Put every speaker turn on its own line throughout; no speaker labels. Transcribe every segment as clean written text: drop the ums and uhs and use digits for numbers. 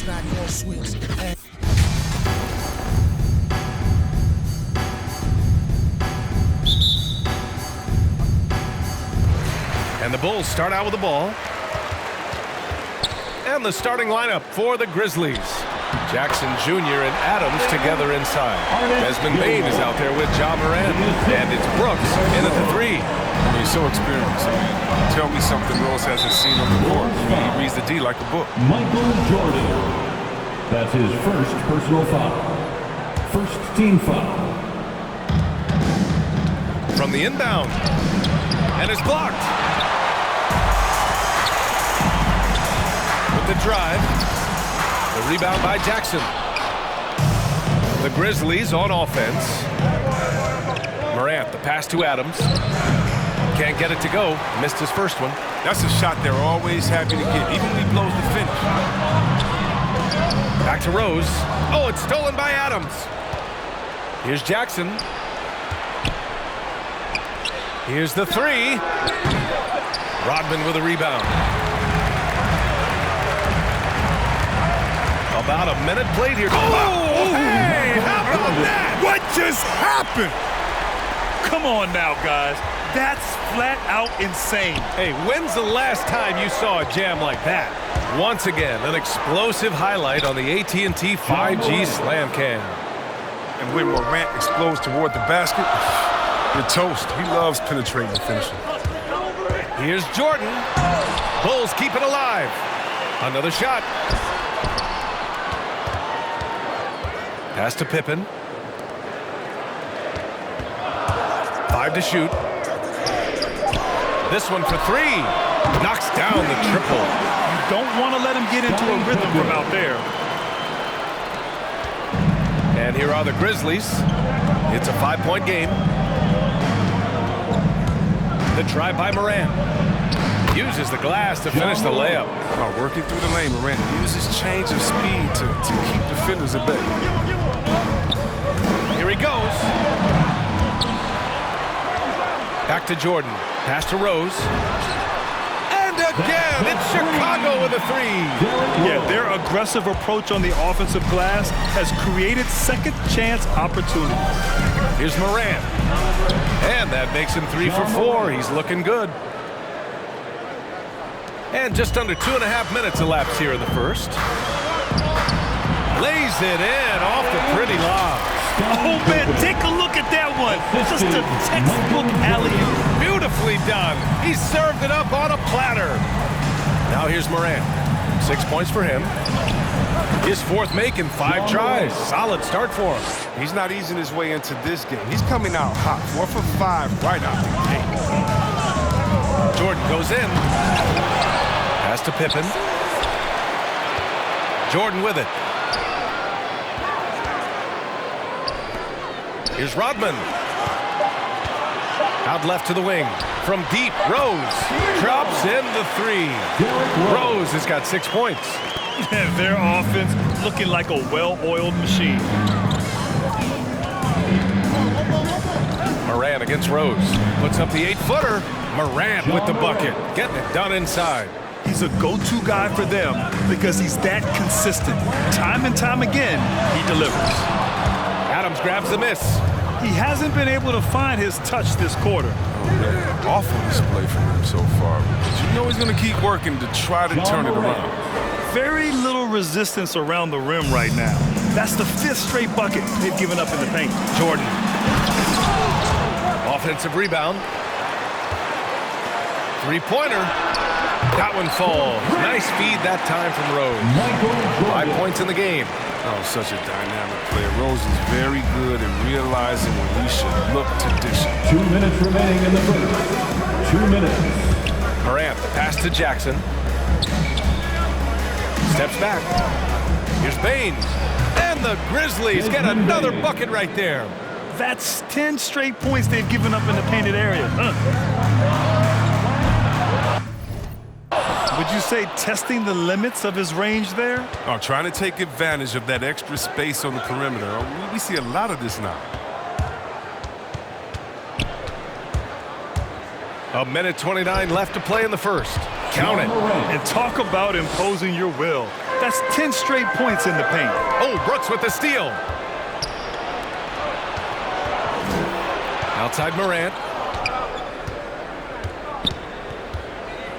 snack or sweets.
And the Bulls start out with the ball. And the starting lineup for the Grizzlies. Jackson Jr. and Adams together inside. Desmond Bane is out there with Ja Morant. And it's Brooks in at the three.
He's so experienced. Tell me something Rose hasn't seen on the court. He reads the D like a book.
Michael Jordan. That's his first personal foul. First team foul.
From the inbound. And it's blocked. With the drive. The rebound by Jackson. The Grizzlies on offense. Morant, the pass to Adams. Can't get it to go. Missed his first one.
That's a shot they're always happy to get, even when he blows the finish.
Back to Rose. Oh, it's stolen by Adams. Here's Jackson. Here's the three. Rodman with a rebound. About a minute played here.
Oh, hey, how about that? What just happened? Come on now, guys. That's flat out insane.
Hey, when's the last time you saw a jam like that? Once again, an explosive highlight on the AT&T 5G Slam Cam.
And when Morant explodes toward the basket, you're toast. He loves penetrating and finishing.
Here's Jordan. Bulls keep it alive. Another shot. Pass to Pippen. 5 to shoot. This one for three. Knocks down the triple.
You don't want to let him get into a rhythm from out there.
And here are the Grizzlies. It's a 5-point game. The drive by Morant. Uses the glass to finish the layup.
Oh, working through the lane, Morant uses change of speed to keep defenders at bay.
Here he goes. Back to Jordan. Pass to Rose. And again, it's Chicago with a three.
Yeah, their aggressive approach on the offensive glass has created second chance opportunities.
Here's Morant. And that makes him 3 for 4. He's looking good. And just under 2.5 minutes elapsed here in the first. Lays it in off the pretty lob.
Oh, man, take a look at that one. Just a textbook alley-oop.
Beautifully done. He served it up on a platter. Now here's Morant. 6 points for him. His fourth make in 5 tries. Solid start for him.
He's not easing his way into this game. He's coming out hot. 4 for 5 right out the gate.
Jordan goes in. Pass to Pippen. Jordan with it. Here's Rodman. Out left to the wing. From deep, Rose drops in the three. Rose has got 6 points.
Their offense looking like a well-oiled machine.
Morant against Rose. Puts up the 8-footer. Morant with the bucket. Getting it done inside.
He's a go-to guy for them because he's that consistent. Time and time again, he delivers.
Adams grabs the miss.
He hasn't been able to find his touch this quarter.
Awful display from him so far. But you know he's going to keep working to try to turn it around.
Very little resistance around the rim right now. That's the 5th straight bucket they've given up in the paint.
Jordan. Offensive rebound. Three-pointer. That one falls. Nice feed that time from Rose. 5 points in the game.
Oh, such a dynamic player. Rose is very good at realizing when he should look to dish it.
2 minutes remaining in the first. 2 minutes.
Morant, the pass to Jackson. Steps back. Here's Bane. And the Grizzlies get another bucket right there.
That's 10 straight points they've given up in the painted area. Would you say testing the limits of his range there?
Oh, trying to take advantage of that extra space on the perimeter. We see a lot of this now.
A minute 29 left to play in the first. Count it.
And talk about imposing your will. That's 10 straight points in the paint.
Oh, Brooks with the steal. Outside Morant.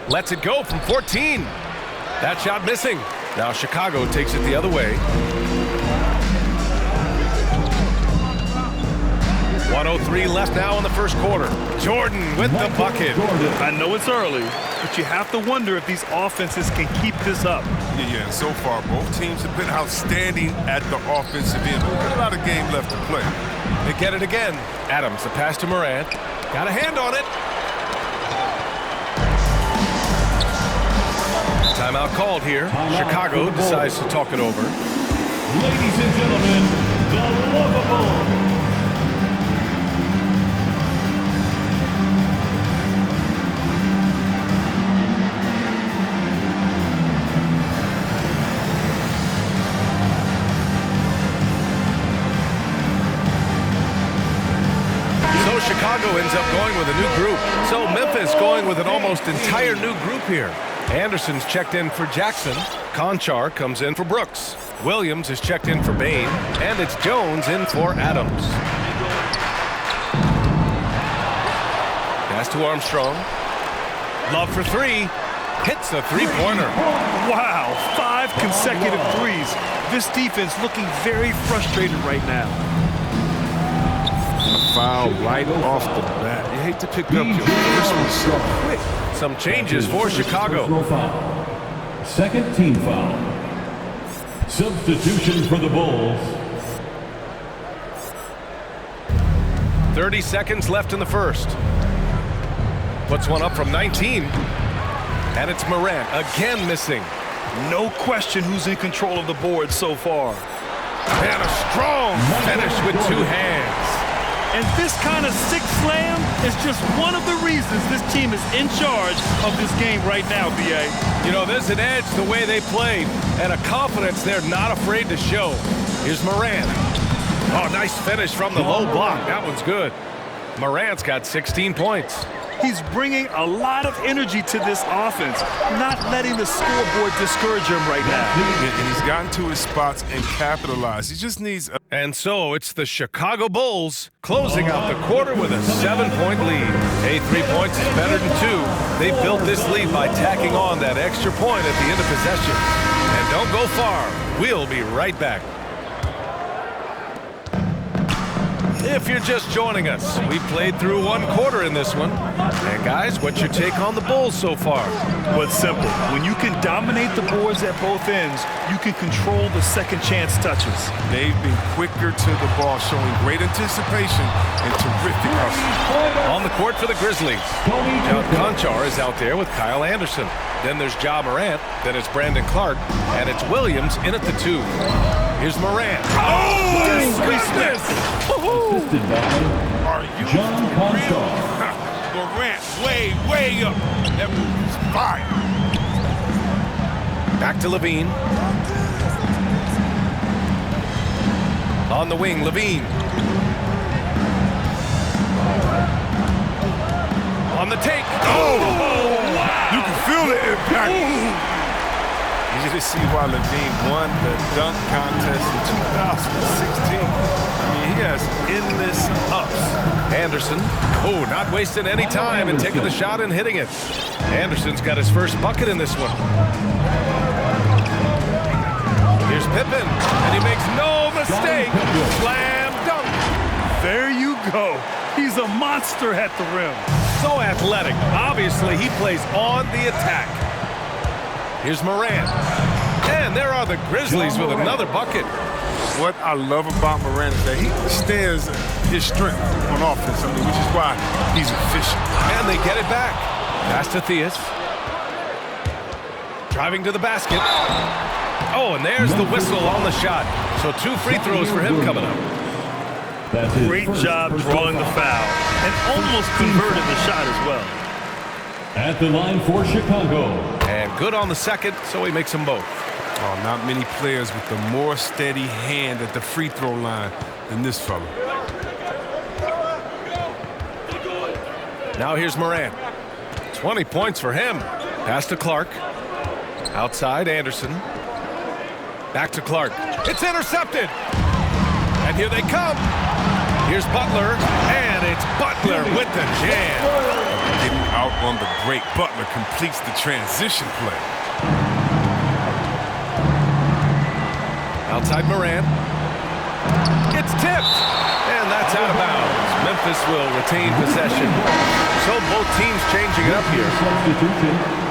Lets it go from 14. That shot missing. Now Chicago takes it the other way. 1:03 left now in the first quarter. Jordan with the bucket.
I know it's early, but you have to wonder if these offenses can keep this up.
Yeah, and so far, both teams have been outstanding at the offensive end. We've got a lot of game left to play.
They get it again. Adams, the pass to Morant. Got a hand on it. Timeout called here. Chicago decides to talk it over.
Ladies and gentlemen, the Lovable.
Chicago ends up going with a new group. So Memphis going with an almost entire new group here. Anderson's checked in for Jackson. Conchar comes in for Brooks. Williams is checked in for Bain. And it's Jones in for Adams. Pass to Armstrong. Love for three. Hits the three-pointer.
Wow, 5 consecutive threes. This defense looking very frustrated right now.
Foul right off the bat. You hate to pick up your first one so quick.
Some changes for Chicago.
Second team foul. Substitution for the Bulls.
30 seconds left in the first. Puts one up from 19. And it's Morant again missing.
No question who's in control of the board so far.
And a strong finish with two hands.
And this kind of sick slam is just one of the reasons this team is in charge of this game right now, B.A.
You know, there's an edge the way they played and a confidence they're not afraid to show. Here's Morant. Oh, nice finish from the low block. That one's good. Morant's got 16 points.
He's bringing a lot of energy to this offense, not letting the scoreboard discourage him right now.
And he's gotten to his spots and capitalized. He just needs a...
And so it's the Chicago Bulls closing out the quarter with a 7-point lead. Hey, 3 points is better than 2. They built this lead by tacking on that extra point at the end of possession. And don't go far. We'll be right back. If you're just joining us, we played through 1 quarter in this one. And guys, what's your take on the Bulls so far?
Well, it's simple. When you can dominate the boards at both ends, you can control the second chance touches.
They've been quicker to the ball, showing great anticipation and terrific hustle.
On the court for the Grizzlies, John Conchar is out there with Kyle Anderson. Then there's Ja Morant, then it's Brandon Clark, and it's Williams in at the 2. Here's Morant. Oh,
dismissed.
Assisted by
Are you
John Conchar.
Morant way up. That move is fire.
Back to Levine. On the wing, Levine. On the take.
Oh, wow. You can feel the impact. You just see why Levine won the dunk contest in 2016. I mean, he has endless ups.
Anderson. Oh, not wasting any time and taking the shot and hitting it. Anderson's got his first bucket in this one. Here's Pippen, and he makes no mistake. Slam dunk.
There you go. He's a monster at the rim.
So athletic. Obviously, he plays on the attack. Here's Morant. And there are the Grizzlies with another bucket.
What I love about Morant is that he stands his strength on offense, which is why he's efficient.
And they get it back. Pass to Theus. Driving to the basket. Oh, and there's the whistle on the shot. So 2 free throws for him coming up.
Great job drawing the foul and almost converted the shot as well.
At the line for Chicago.
And good on the second, so he makes them both.
Oh, not many players with a more steady hand at the free throw line than this fella.
Now here's Morant. 20 points for him. Pass to Clark. Outside, Anderson. Back to Clark. It's intercepted. And here they come. Here's Butler, and it's Butler with the jam.
Getting out on the break. Butler completes the transition play.
Outside Morant. It's tipped, and that's out of bounds. Memphis will retain possession. So both teams changing it up here.
Substitution.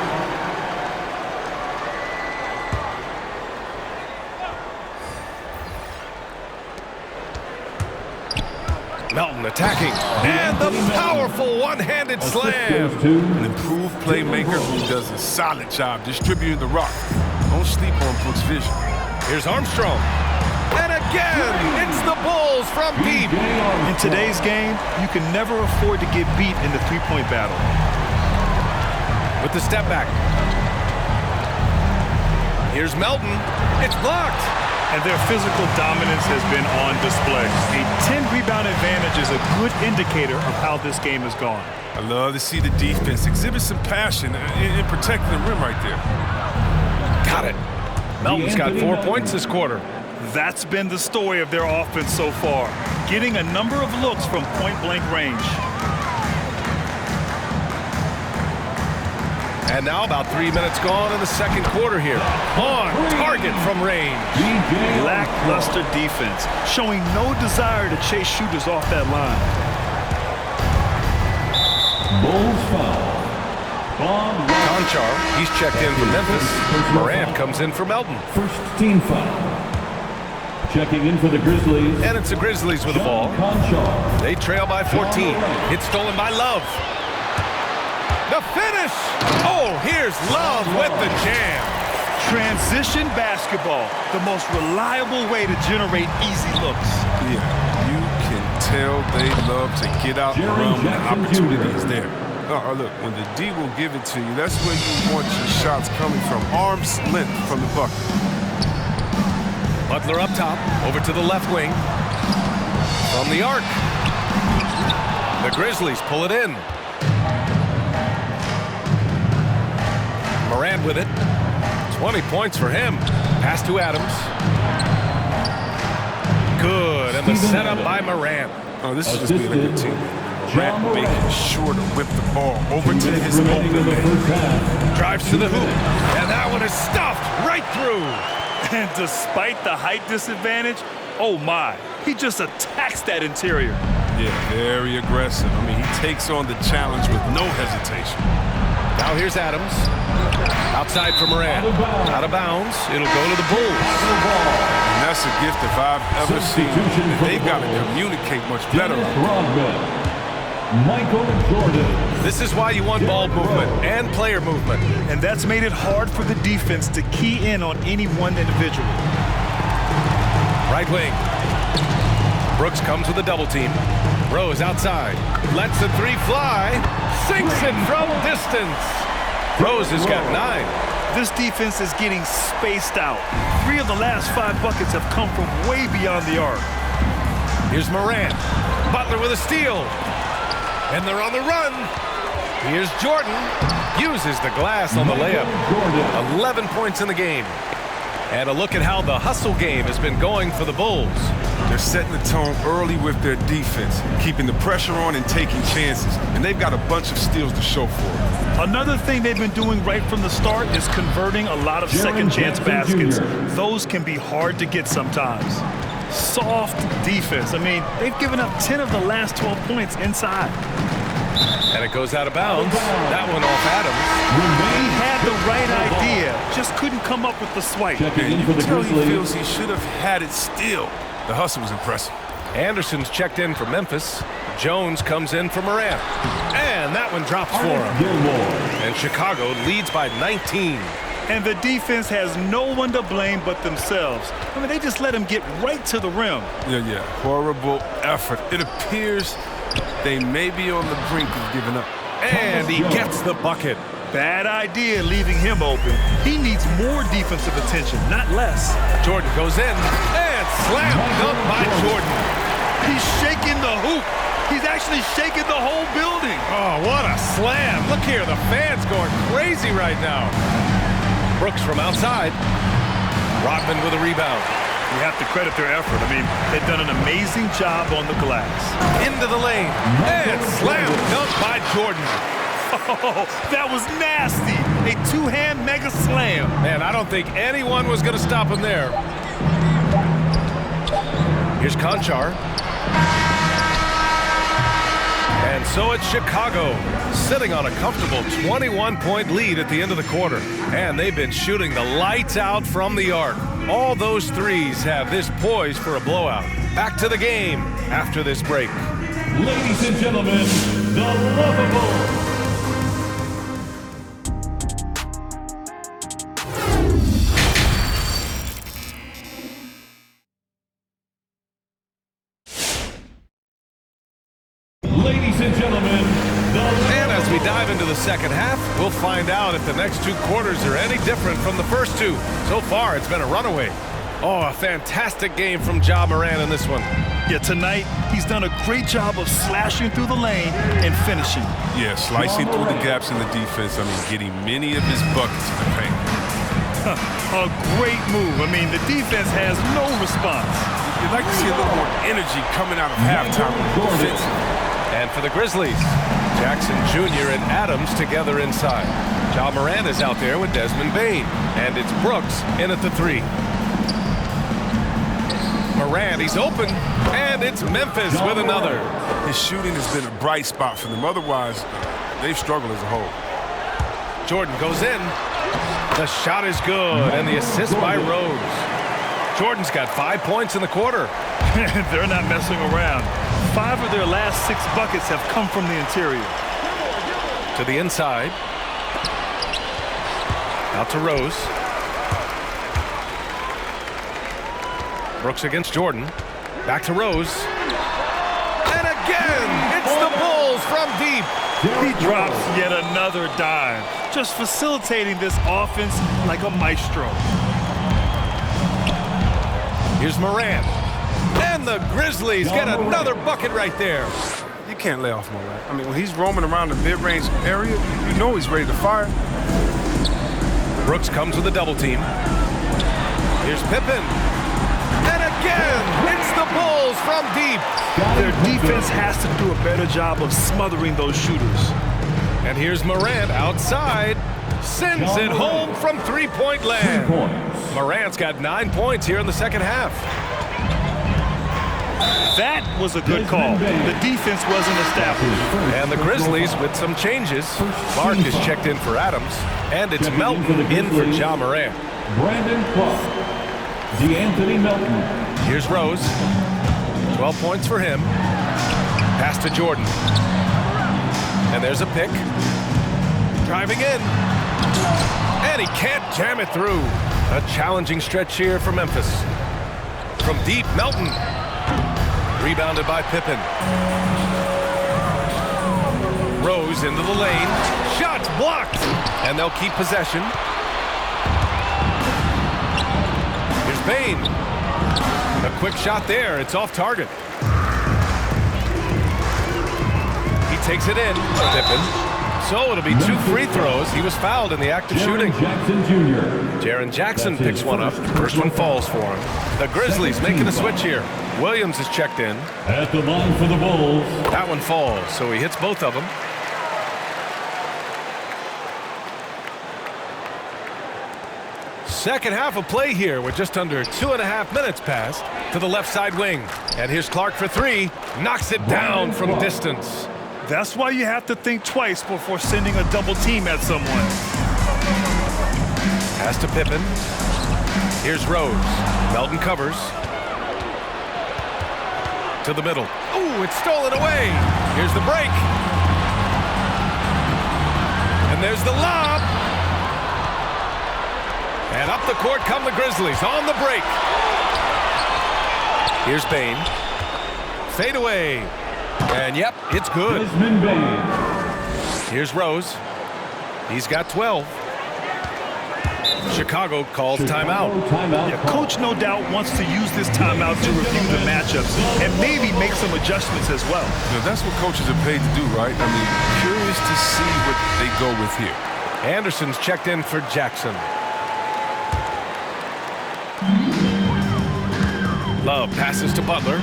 Melton attacking, and the powerful one-handed slam.
An improved playmaker who does a solid job distributing the rock. Don't sleep on Brooks' vision.
Here's Armstrong. And again, it's the Bulls from deep.
In today's game, you can never afford to get beat in the three-point battle.
With the step back. Here's Melton. It's blocked.
And their physical dominance has been on display. A 10-rebound advantage is a good indicator of how this game has gone.
I love to see the defense exhibit some passion in protecting the rim right there.
Got it. Melton's got 4 points this quarter.
That's been the story of their offense so far, getting a number of looks from point-blank range.
And now about 3 minutes gone in the second quarter here. On target from range.
Lackluster defense, showing no desire to chase shooters off that line.
Bulls foul.
Conchar, he's checked in for Memphis. Morant comes in for Melton.
First team foul. Checking in for the Grizzlies.
And it's the Grizzlies with the ball.
Conchar.
They trail by 14. It's stolen by Love. The finish! Oh, here's Love with the jam.
Transition basketball, the most reliable way to generate easy looks.
Yeah, you can tell they love to get out and run when the opportunity is there. Look, when the D will give it to you, that's where you want your shots coming from. Arm's length from the bucket.
Butler up top, over to the left wing. From the arc. The Grizzlies pull it in. Morant with it. 20 points for him. Pass to Adams. Good, and the setup by Morant.
Oh, this is just being a good team. Morant making sure to whip the ball over to his open man.
Drives to the hoop, and that one is stuffed right through.
And despite the height disadvantage, oh my, he just attacks that interior.
Yeah, very aggressive. I mean, he takes on the challenge with no hesitation.
Now here's Adams. Outside for Morant. Out of bounds. It'll go to the Bulls.
And that's a gift if I've ever seen. They've got to communicate much better.
Michael Jordan.
This is why you want ball movement and player movement.
And that's made it hard for the defense to key in on any one individual.
Right wing. Brooks comes with a double team. Rose outside. Lets the three fly. Sinks it from distance. Rose has got 9.
This defense is getting spaced out. 3 of the last 5 buckets have come from way beyond the arc.
Here's Morant. Butler with a steal. And they're on the run. Here's Jordan. Uses the glass on the layup. 11 points in the game. And a look at how the hustle game has been going for the Bulls.
They're setting the tone early with their defense, keeping the pressure on and taking chances. And they've got a bunch of steals to show for it.
Another thing they've been doing right from the start is converting a lot of second-chance baskets. Those can be hard to get sometimes. Soft defense. I mean, they've given up 10 of the last 12 points inside.
And it goes out of bounds. That one off Adams.
He had the right idea, just couldn't come up with the swipe.
And you can tell he feels he should have had it still. The hustle was impressive.
Anderson's checked in for Memphis. Jones comes in for Morant. And that one drops for him. And Chicago leads by 19.
And the defense has no one to blame but themselves. I mean, they just let him get right to the rim.
Yeah. Horrible effort. It appears they may be on the brink of giving up.
And he gets the bucket.
Bad idea leaving him open. He needs more defensive attention, not less.
Jordan goes in and slam dunk by Jordan.
He's shaking the hoop. He's actually shaking the whole building.
Oh, what a slam. Look here, the fans going crazy right now. Brooks from outside. Rodman with a rebound.
You have to credit their effort. I mean, they've done an amazing job on the glass.
Into the lane. And slam dunk by Jordan.
Oh, that was nasty. A two-hand mega slam.
Man, I don't think anyone was going to stop him there. Here's Konchar. And so it's Chicago, sitting on a comfortable 21-point lead at the end of the quarter. And they've been shooting the lights out from the arc. All those threes have this poised for a blowout. Back to the game after this break.
Ladies and gentlemen, the Lovables. Ladies and gentlemen,
and as we dive into the second half, we'll find out if the next two quarters are any different from the first two. So far, it's been a runaway. Oh, a fantastic game from Ja Morant in this one.
Yeah, tonight, he's done a great job of slashing through the lane and finishing.
Yeah, slicing through the gaps in the defense. I mean, getting many of his buckets in the paint.
A great move. I mean, the defense has no response.
You'd like to see a little more energy coming out of halftime defensively.
And for the Grizzlies, Jackson Jr. and Adams together inside. Ja Morant is out there with Desmond Bane. And it's Brooks in at the three. Morant, he's open. And it's Memphis with another.
His shooting has been a bright spot for them. Otherwise, they've struggled as a whole.
Jordan goes in. The shot is good. And the assist by Rose. Jordan's got 5 points in the quarter.
They're not messing around. 5 of their last 6 buckets have come from the interior.
To the inside. Out to Rose. Brooks against Jordan. Back to Rose. And again, it's the Bulls from deep.
He drops yet another dive, just facilitating this offense like a maestro.
Here's Morant. And the Grizzlies get another bucket right there.
You can't lay off Morant. I mean, when he's roaming around the mid-range area, you know he's ready to fire.
Brooks comes with a double team. Here's Pippen. And again, it's the Bulls from deep.
Their defense has to do a better job of smothering those shooters.
And here's Morant outside. Sends it home from three-point land. Morant's got 9 points here in the second half.
That was a good call. The defense wasn't established.
And the Grizzlies with some changes. Clark is checked in for Adams. And it's Melton in for Ja Morant.
Brandon Clark. DeAnthony Melton.
Here's Rose. 12 points for him. Pass to Jordan. And there's a pick. Driving in. And he can't jam it through. A challenging stretch here for Memphis. From deep, Melton. Rebounded by Pippen. Rose into the lane. Shots blocked. And they'll keep possession. Here's Bane. A quick shot there. It's off target. He takes it in. Pippen. So it'll be 2 free throws. He was fouled in the act of shooting.
Jackson Jr.
Jaren Jackson picks one up. First one falls for him. The Grizzlies making a switch here. Williams is checked in.
At the line for the Bulls.
That one falls, so he hits both of them. Second half of play here with just under 2.5 minutes passed to the left side wing. And here's Clark for 3. Knocks it down from distance.
That's why you have to think twice before sending a double team at someone.
Pass to Pippen. Here's Rose. Melton covers. To the middle. Ooh, it's stolen away. Here's the break. And there's the lob. And up the court come the Grizzlies on the break. Here's Bane. Fade away. And yep, it's good. Here's Rose. He's got 12. Chicago calls timeout.
Yeah, coach no doubt wants to use this timeout to review the matchups and maybe make some adjustments as well.
You know, that's what coaches are paid to do, right? I mean, curious to see what they go with here.
Anderson's checked in for Jackson. Love passes to Butler.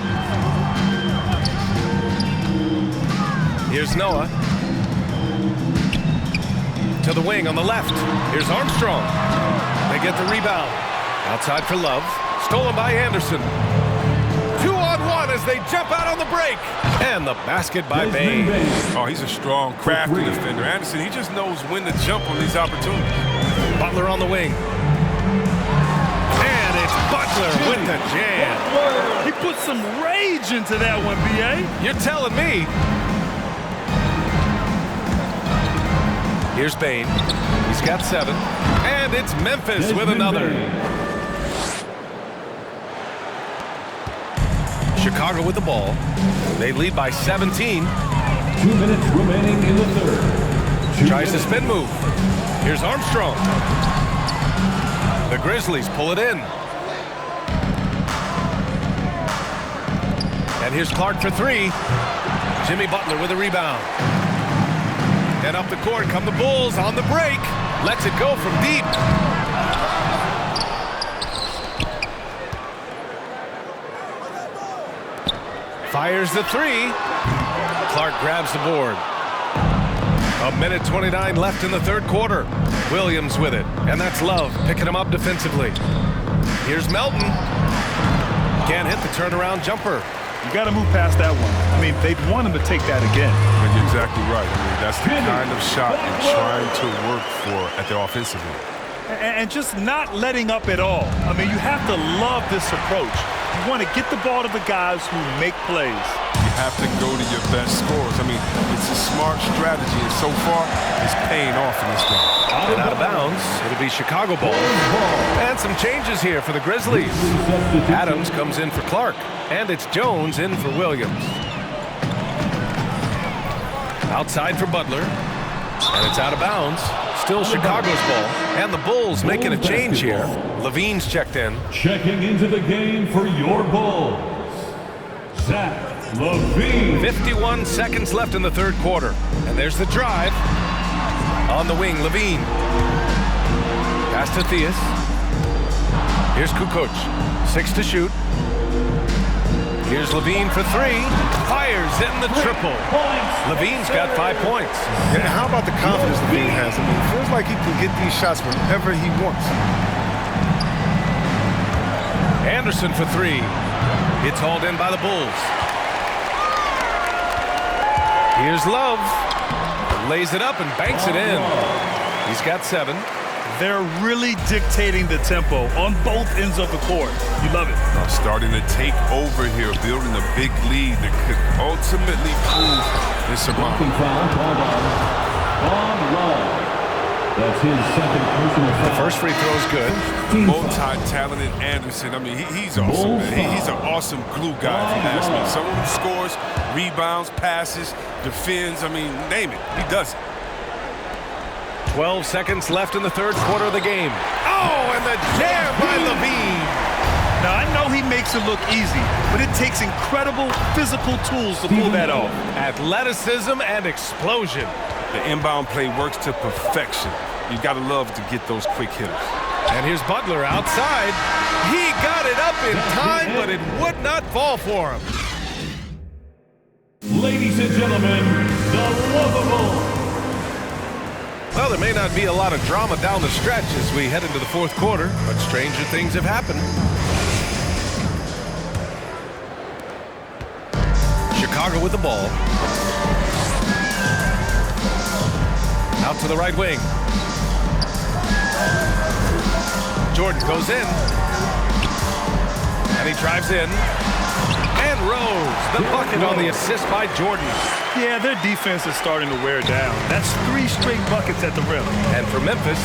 Here's Noah. To the wing on the left. Here's Armstrong. They get the rebound. Outside for Love. Stolen by Anderson. 2-on-1 as they jump out on the break. And the basket by Bane.
Oh, he's a strong, crafty defender. Anderson, he just knows when to jump on these opportunities.
Butler on the wing. And it's Butler with the jam.
He put some rage into that one, B.A.
You're telling me. Here's Bane. He's got 7. And it's Memphis with another. Chicago with the ball. They lead by 17.
2 minutes remaining in the third.
Tries the spin move. Here's Armstrong. The Grizzlies pull it in. And here's Clark for 3. Jimmy Butler with a rebound. And up the court come the Bulls on the break. Lets it go from deep. Fires the 3. Clark grabs the board. 1:29 left in the third quarter. Williams with it. And that's Love picking him up defensively. Here's Melton. Can't hit the turnaround jumper.
You got to move past that one. I mean, they'd want him to take that again.
But you're exactly right. I mean, that's the kind of shot you're trying to work for at the offensive end.
And just not letting up at all. I mean, you have to love this approach. You want to get the ball to the guys who make plays.
You have to go to your best scorers. I mean, it's a smart strategy, and so far, it's paying off in this game.
And out of bounds, it'll be Chicago ball. And some changes here for the Grizzlies. Adams comes in for Clark, and it's Jones in for Williams. Outside for Butler, and it's out of bounds. Still Chicago's ball, and the Bulls making a change here. Levine's checked in.
Checking into the game for your Bulls, Zach LaVine.
51 seconds left in the third quarter. And there's the drive. On the wing, Levine. Pass to Theus. Here's Kukoc. 6 to shoot. Here's Levine for 3. Fires in the triple. Levine's got 5 points.
And how about the confidence Levine has? I mean, it feels like he can get these shots whenever he wants.
Anderson for 3. It's hauled in by the Bulls. Here's Love. Lays it up and banks it in. He's got 7.
They're really dictating the tempo on both ends of the court. You love it.
Starting to take over here, building a big lead that could ultimately prove insurmountable.
That's his second personal foul.
The first free throw is good.
Multi-talented Anderson. I mean, he's awesome, man. He's an awesome glue guy, if you ask me. Someone who scores, rebounds, passes, defends. I mean, name it. He does it.
12 seconds left in the third quarter of the game. Oh, and the jam by Levine.
Now, I know he makes it look easy, but it takes incredible physical tools to pull that off.
Athleticism and explosion.
The inbound play works to perfection. You got to love to get those quick hitters.
And here's Butler outside. He got it up in time, but it would not fall for him.
Ladies and gentlemen, the lovable.
Well, there may not be a lot of drama down the stretch as we head into the fourth quarter, but stranger things have happened. Chicago with the ball. Out to the right wing. Jordan goes in. And he drives in. And Rose, the bucket on the assist by Jordan.
Yeah, their defense is starting to wear down. That's 3 straight buckets at the rim.
And for Memphis,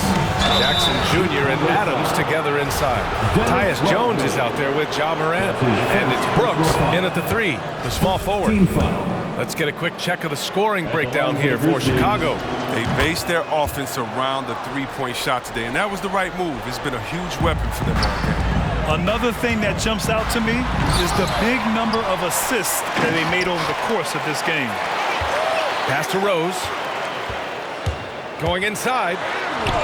Jackson Jr. and Adams together inside. Tyus Jones is out there with Ja Morant. And it's Brooks in at the 3, the small forward. Let's get a quick check of the scoring breakdown here for Chicago.
They based their offense around the three-point shot today, and that was the right move. It's been a huge weapon for them all game.
Another thing that jumps out to me is the big number of assists that they made over the course of this game.
Pass to Rose. Going inside.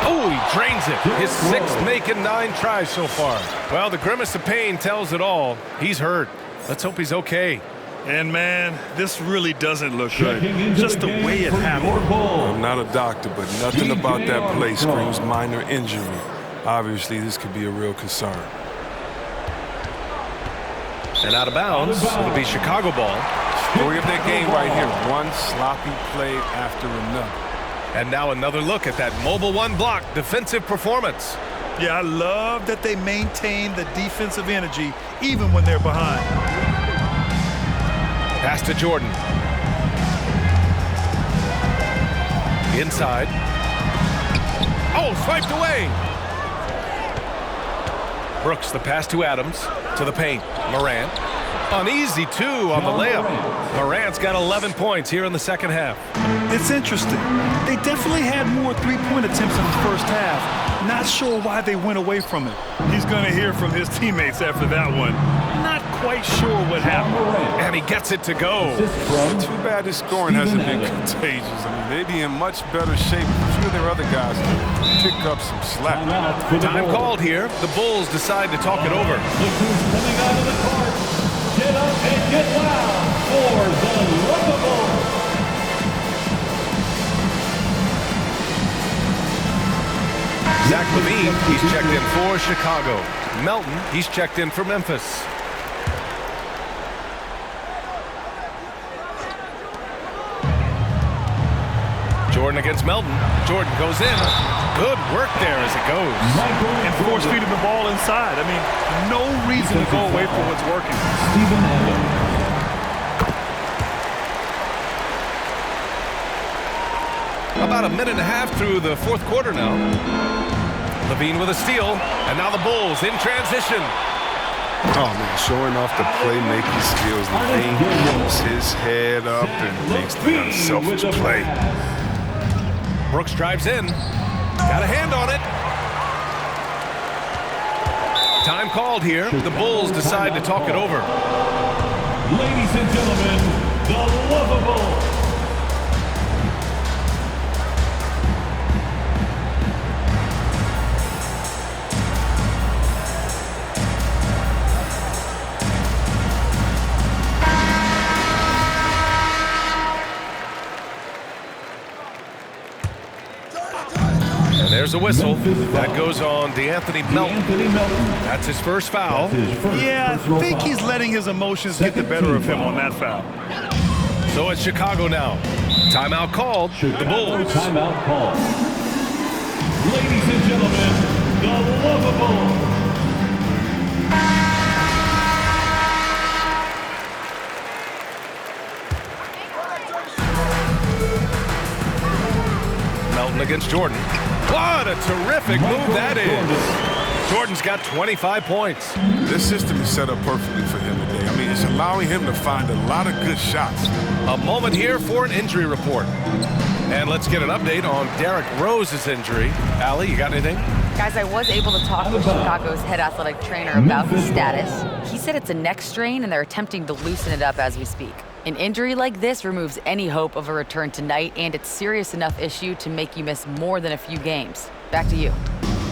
Oh, he drains it. His 6th make in 9 tries so far. Well, the grimace of pain tells it all. He's hurt. Let's hope he's okay.
And, man, this really doesn't look good. Just the way it happened.
I'm not a doctor, but nothing about that play screams minor injury. Obviously, this could be a real concern.
And out of bounds, it'll be Chicago ball.
Story of their game right here. One sloppy play after another.
And now another look at that Mobile One block defensive performance.
Yeah, I love that they maintain the defensive energy even when they're behind.
Pass to Jordan. Inside. Oh, swiped away. Brooks, the pass to Adams. To the paint. Morant. Uneasy, too, on the layup. Morant's got 11 points here in the second half.
It's interesting. They definitely had more three-point attempts in the first half. Not sure why they went away from it. He's going to hear from his teammates after that one. Not quite sure what happened.
And he gets it to go.
Too bad this scoring hasn't been contagious. I mean, they'd be in much better shape if a few of their other guys pick up some slack.
Time called here. The Bulls decide to talk it over.
Coming out of the court. Get up and get loud for the Lovable.
Zach LaVine, he's checked in for Chicago. Melton, he's checked in for Memphis. Jordan against Melton. Jordan goes in. Good work there as it goes.
And force feeding the ball inside. I mean, no reason to go away from what's working.
Steven Adams.
About a minute and a half through the fourth quarter now. LaVine with a steal, and now the Bulls in transition.
Oh, man, showing off the playmaking skills. LaVine keeps his head up and makes the unselfish play.
Brooks drives in. Got a hand on it. Time called here. The Bulls decide to talk it over.
Ladies and gentlemen, the Lovable.
There's a whistle. That goes on DeAnthony Melton. That's his first foul.
Yeah, I think he's letting his emotions get the better of him on that foul.
So it's Chicago now. Timeout called. The Bulls.
Timeout called. Ladies and gentlemen, the Lovable.
Melton against Jordan. What a terrific move that is. Jordan's got 25 points.
This system is set up perfectly for him today. I mean, it's allowing him to find a lot of good shots.
A moment here for an injury report. And let's get an update on Derrick Rose's injury. Allie, you got anything?
Guys, I was able to talk with Chicago's head athletic trainer about his status. He said it's a neck strain and they're attempting to loosen it up as we speak. An injury like this removes any hope of a return tonight, and it's serious enough issue to make you miss more than a few games. Back to you.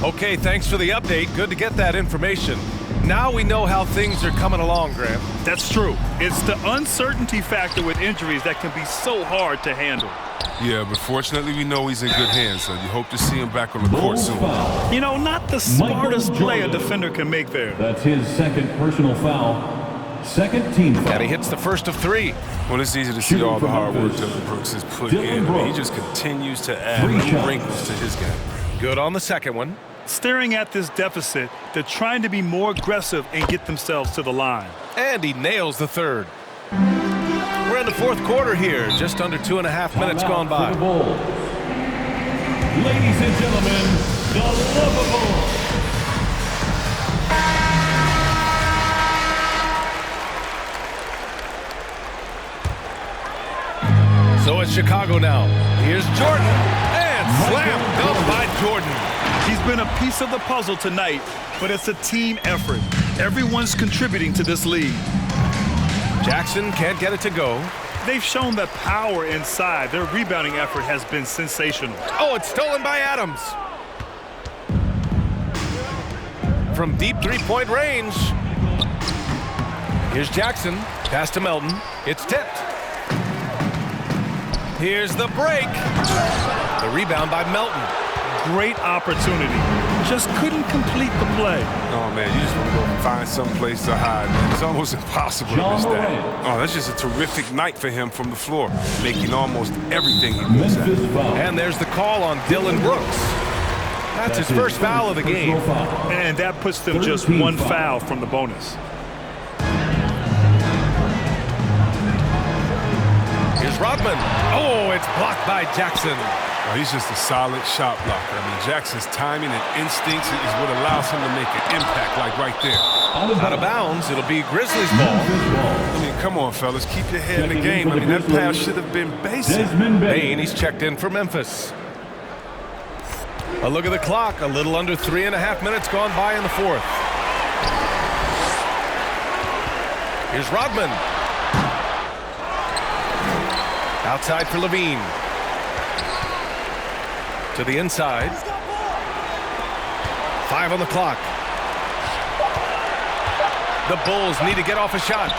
Okay, thanks for the update. Good to get that information. Now we know how things are coming along, Graham.
That's true. It's the uncertainty factor with injuries that can be so hard to handle.
Yeah, but fortunately we know he's in good hands, so you hope to see him back on the court soon.
You know, not the smartest play a defender can make there.
That's his second personal foul. Second team foul.
And he hits the first of 3.
Well, it's easy to see all the hard work Dillon Brooks has put in. I mean, he just continues to add new wrinkles to his game.
Good on the second one.
Staring at this deficit, they're trying to be more aggressive and get themselves to the line.
And he nails the third. We're in the fourth quarter here. Just under 2.5 minutes gone by.
Ladies and gentlemen, the Lovable.
So it's Chicago now. Here's Jordan. And slam dunk by Jordan.
He's been a piece of the puzzle tonight, but it's a team effort. Everyone's contributing to this lead.
Jackson can't get it to go.
They've shown that power inside. Their rebounding effort has been sensational.
Oh, it's stolen by Adams. from deep three-point range. Here's Jackson. Pass to Melton. It's tipped. Here's the break. The rebound by Melton.
Great opportunity. Just couldn't complete the play.
Oh, man, you just want to go find some place to hide, man. It's almost impossible to miss that. Oh, that's just a terrific night for him from the floor, making almost everything he looks at.
And there's the call on Dylan Brooks. That's his first foul of the game.
And that puts them just one foul from the bonus.
Here's Rodman. Oh, it's blocked by Jackson.
Oh, he's just a solid shot blocker. I mean, Jackson's timing and instincts is what allows him to make an impact, like right there.
Out of bounds, it'll be Grizzlies ball.
I mean, come on, fellas, keep your head in the game. I mean, that pass should have been basic.
Bane, he's checked in for Memphis. A look at the clock. A little under 3.5 minutes gone by in the fourth. Here's Rodman. Outside for Levine. To the inside. 5 on the clock. The Bulls need to get off a shot.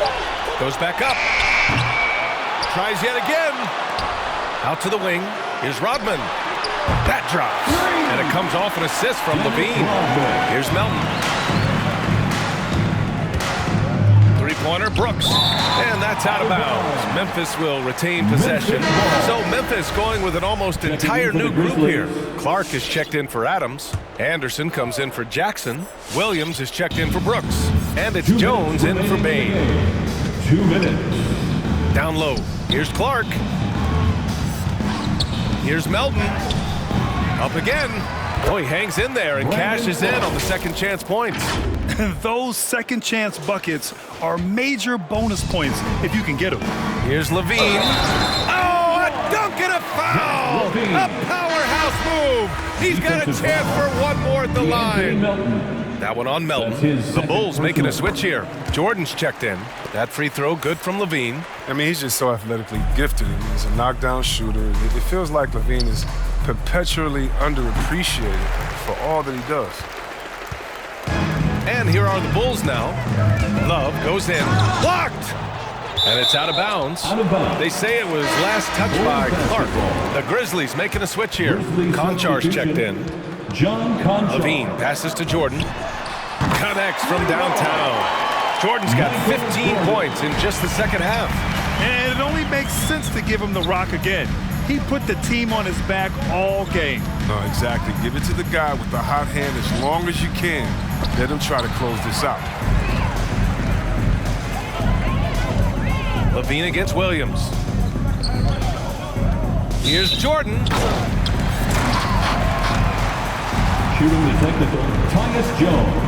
Goes back up. Tries yet again. Out to the wing. Here's Rodman. That drops. And it comes off an assist from Levine. Here's Melton. Three-pointer, Brooks. And that's out of bounds. Memphis will retain possession. So Memphis going with an almost entire new group here. Clark is checked in for Adams. Anderson comes in for Jackson. Williams is checked in for Brooks. And it's Jones in for Bane.
2 minutes.
Down low. Here's Clark. Here's Melton. Up again. Oh, he hangs in there and cashes in on the second chance points.
Those second chance buckets are major bonus points if you can get them.
Here's Levine. Oh, a dunk and a foul! A powerhouse move! He's got a chance for one more at the line. That one on Melton. The Bulls making a switch here. Jordan's checked in. That free throw good from Levine.
I mean, he's just so athletically gifted. He's a knockdown shooter. It feels like Levine is perpetually underappreciated for all that he does.
And here are the Bulls now. Love goes in. Blocked! And it's out of bounds. They say it was last touched by Clark. The Grizzlies making a switch here. Konchar's checked in. Levine passes to Jordan. Connects from downtown. Jordan's got 15 points in just the second half.
And it only makes sense to give him the rock again. He put the team on his back all game.
No, exactly. Give it to the guy with the hot hand as long as you can. Let him try to close this out.
Levine against Williams. Here's Jordan.
Shooting the technical, Tyus Jones.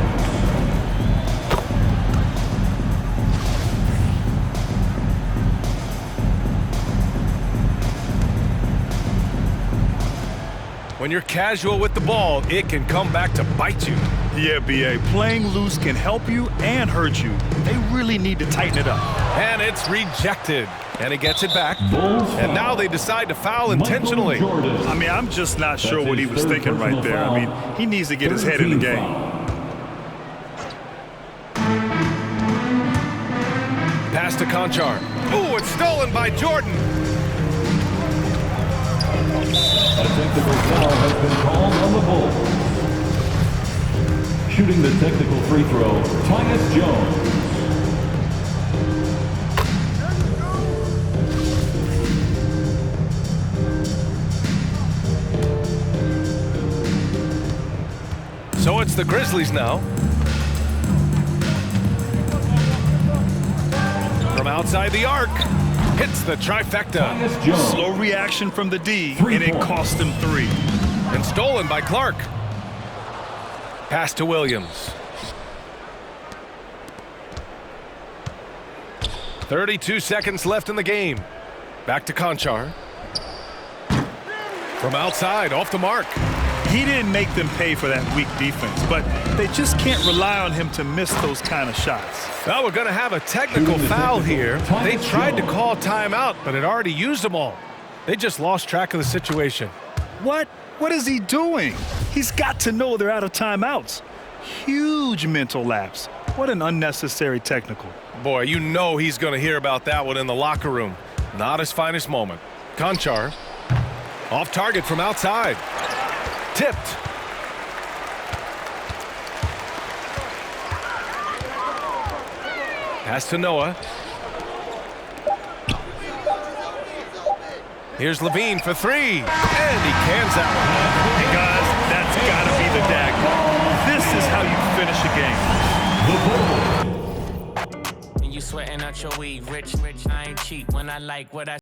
When you're casual with the ball, it can come back to bite you.
Yeah, B.A. Playing loose can help you and hurt you. They really need to tighten it up.
And it's rejected. And he gets it back. And now they decide to foul intentionally.
I mean, I'm just not sure what he was thinking right there. I mean, he needs to get his head in the game.
Pass to Konchar. Ooh, it's stolen by Jordan.
A technical foul has been called on the Bulls. Shooting the technical free throw, Tyus Jones.
So it's the Grizzlies now. From outside the arc. Hits the trifecta.
Slow reaction from the D, and it cost him 3.
And stolen by Clark. Pass to Williams. 32 seconds left in the game. Back to Konchar. From outside, off the mark.
He didn't make them pay for that weak defense, but they just can't rely on him to miss those kind of shots.
Well, we're going to have a technical foul here. They tried to call timeout, but had already used them all. They just lost track of the situation.
What? What is he doing? He's got to know they're out of timeouts. Huge mental lapse. What an unnecessary technical.
Boy, you know he's going to hear about that one in the locker room. Not his finest moment. Konchar, off target from outside. Tipped. Pass to Noah. Here's Levine for three. And he cans that one.
Hey guys, that's got to be the dagger. This is how you finish a game.
And you sweating out your weed, rich, I ain't cheap when I like what I